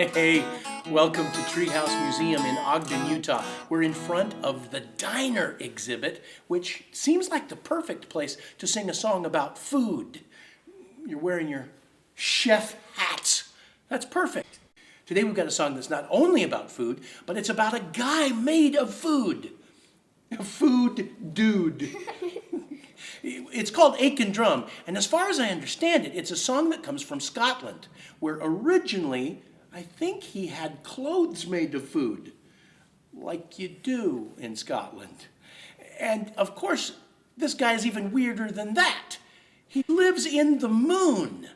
Hey, welcome to Treehouse Museum in Ogden, Utah. We're in front of the diner exhibit, which seems like the perfect place to sing a song about food. You're wearing your chef hats. That's perfect. Today we've got a song that's not only about food, but it's about a guy made of food. A food dude. It's called Aiken Drum, and as far as I understand it, it's a song that comes from Scotland, where originally I think he had clothes made of food, like you do in Scotland. And of course, this guy's even weirder than that. He lives in the moon.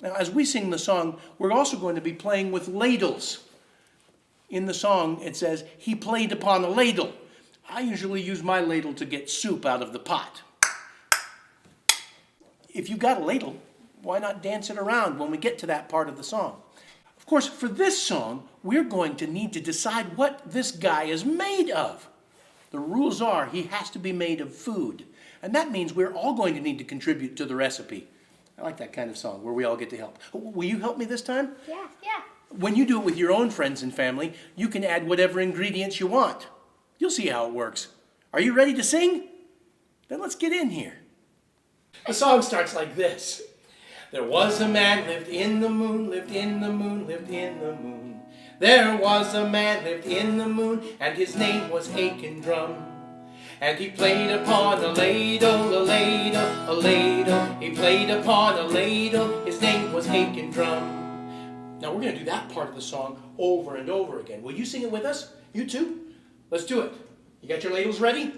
Now, as we sing the song, we're also going to be playing with ladles. In the song, it says, he played upon a ladle. I usually use my ladle to get soup out of the pot. If you've got a ladle, why not dance it around when we get to that part of the song? Of course, for this song, we're going to need to decide what this guy is made of. The rules are he has to be made of food. And that means we're all going to need to contribute to the recipe. I like that kind of song where we all get to help. Will you help me this time? Yeah. When you do it with your own friends and family, you can add whatever ingredients you want. You'll see how it works. Are you ready to sing? Then let's get in here. The song starts like this. There was a man lived in the moon, lived in the moon, lived in the moon. There was a man lived in the moon, and his name was Aiken Drum. And he played upon a ladle, a ladle, a ladle. He played upon a ladle, his name was Aiken Drum. Now we're going to do that part of the song over and over again. Will you sing it with us? You too? Let's do it. You got your ladles ready?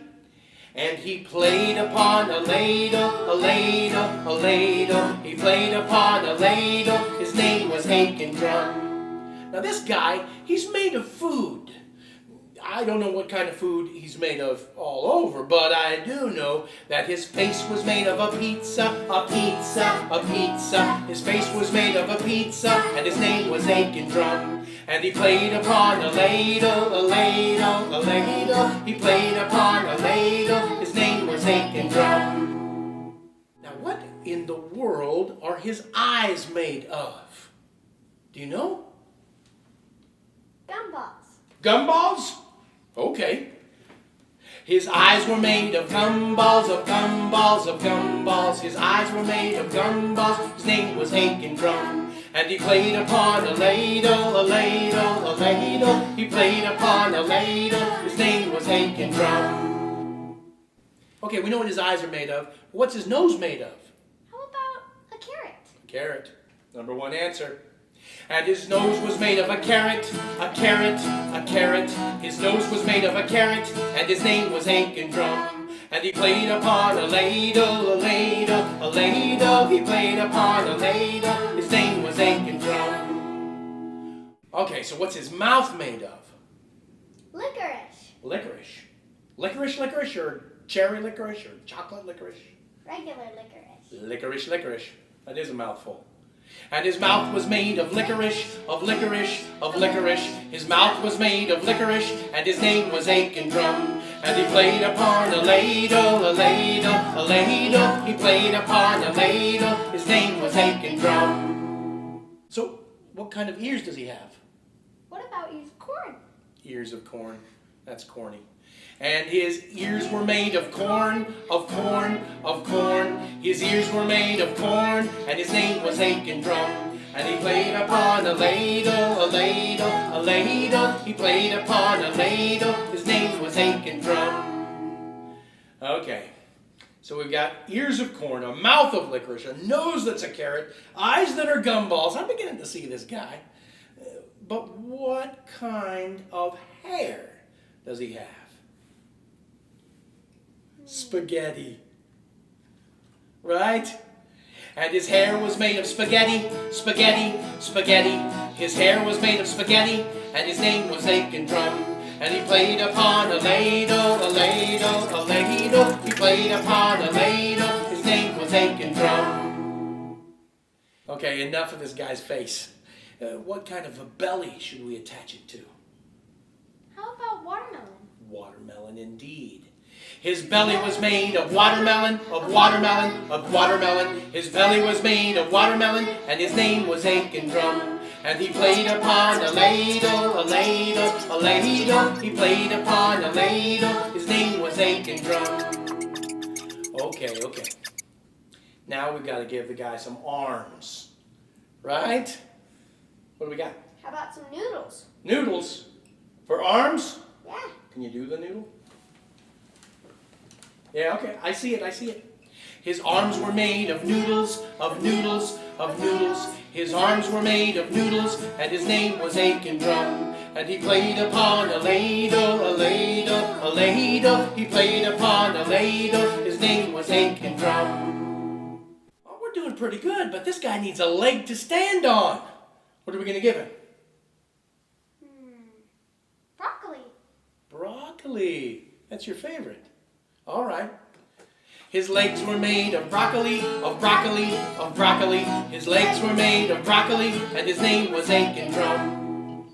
And he played upon a ladle, a ladle, a ladle. He played upon a ladle, his name was Aiken Drum. Now this guy, he's made of food. I don't know what kind of food he's made of all over, but I do know that his face was made of a pizza, a pizza, a pizza. His face was made of a pizza, and his name was Aiken Drum. And he played upon a ladle, a ladle, a ladle. He played upon a ladle, his name was Aiken Drum. Now what in the world are his eyes made of? Do you know? Gumballs. Gumballs? Okay. His eyes were made of gumballs, of gumballs, of gumballs. His eyes were made of gumballs. His name was Aiken Drum. And he played upon a ladle, a ladle, a ladle. He played upon a ladle. His name was Aiken Drum. Okay, we know what his eyes are made of. What's his nose made of? How about a carrot? A carrot. Number one answer. And his nose was made of a carrot, a carrot, a carrot. His nose was made of a carrot, and his name was Aiken Drum. And he played upon a ladle, a ladle, a ladle. He played upon a ladle. His name was Aiken Drum. Okay, so what's his mouth made of? Licorice. Licorice. Licorice, or cherry licorice, or chocolate licorice? Regular licorice. Licorice, licorice. That is a mouthful. And his mouth was made of licorice, of licorice, of licorice. His mouth was made of licorice, and his name was Aiken Drum. And he played upon a ladle, a ladle, a ladle. He played upon a ladle. His name was Aiken Drum. So, what kind of ears does he have? What about ears of corn? Ears of corn. That's corny. And his ears were made of corn, of corn, of corn. His ears were made of corn, and his name was Aiken Drum. And he played upon a ladle, a ladle, a ladle. He played upon a ladle. His name was Aiken Drum. Okay, so we've got ears of corn, a mouth of licorice, a nose that's a carrot, eyes that are gumballs. I'm beginning to see this guy. But what kind of hair does he have? Spaghetti. Right? And his hair was made of spaghetti, spaghetti, spaghetti. His hair was made of spaghetti, and his name was Aiken Drum. And he played upon a ladle, a ladle, a ladle. He played upon a ladle. His name was Aiken Drum. Okay, enough of this guy's face. What kind of a belly should we attach it to? How about watermelon? Watermelon indeed. His belly was made of watermelon, of watermelon, of watermelon. His belly was made of watermelon, and his name was Aiken Drum. And he played upon a ladle, a ladle, a ladle. He played upon a ladle. His name was Aiken Drum. Okay. Now we've got to give the guy some arms. Right? What do we got? How about some noodles? Noodles? For arms? Yeah. Can you do the noodle? Yeah, okay. I see it. His arms were made of noodles, of noodles, of noodles. His arms were made of noodles, and his name was Aiken Drum. And he played upon a ladle, a ladle, a ladle. He played upon a ladle. His name was Aiken Drum. Well, we're doing pretty good, but this guy needs a leg to stand on. What are we going to give him? Broccoli. Broccoli. That's your favorite. All right. His legs were made of broccoli, of broccoli, of broccoli. His legs were made of broccoli, and his name was Aiken Drum.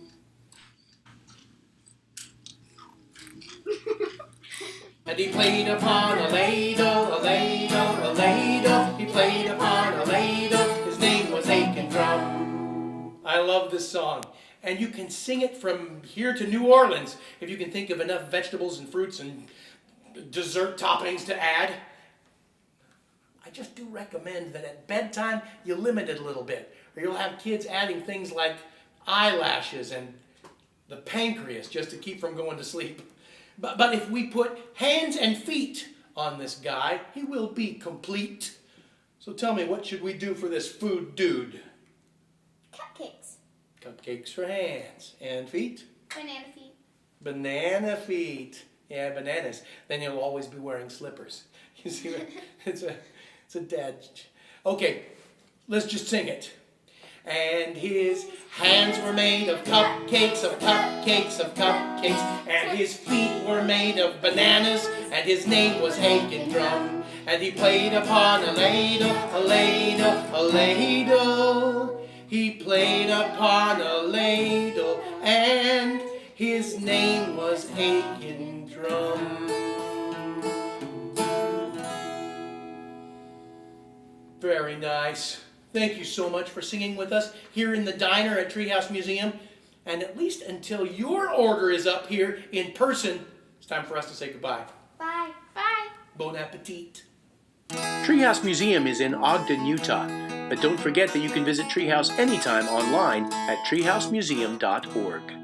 And he played upon a ladle, a ladle, a ladle. He played upon a ladle. His name was Aiken Drum. I love this song. And you can sing it from here to New Orleans if you can think of enough vegetables and fruits and dessert toppings to add. I just do recommend that at bedtime you limit it a little bit, or you'll have kids adding things like eyelashes and the pancreas just to keep from going to sleep. But if we put hands and feet on this guy, he will be complete. So tell me, what should we do for this food dude? Cupcakes. Cupcakes for hands. And feet? Banana feet. Banana feet. Yeah, bananas. Then you'll always be wearing slippers. You see, it's a dad. Okay, let's just sing it. And his hands were made of cupcakes, of cupcakes, of cupcakes. And his feet were made of bananas. And his name was Aiken Drum. And he played upon a ladle, a ladle, a ladle. He played upon a ladle. And his name was Aiken Drum. Very nice. Thank you so much for singing with us here in the diner at Treehouse Museum. And at least until your order is up here in person, it's time for us to say goodbye. Bye. Bye. Bon appetit. Treehouse Museum is in Ogden, Utah. But don't forget that you can visit Treehouse anytime online at treehousemuseum.org.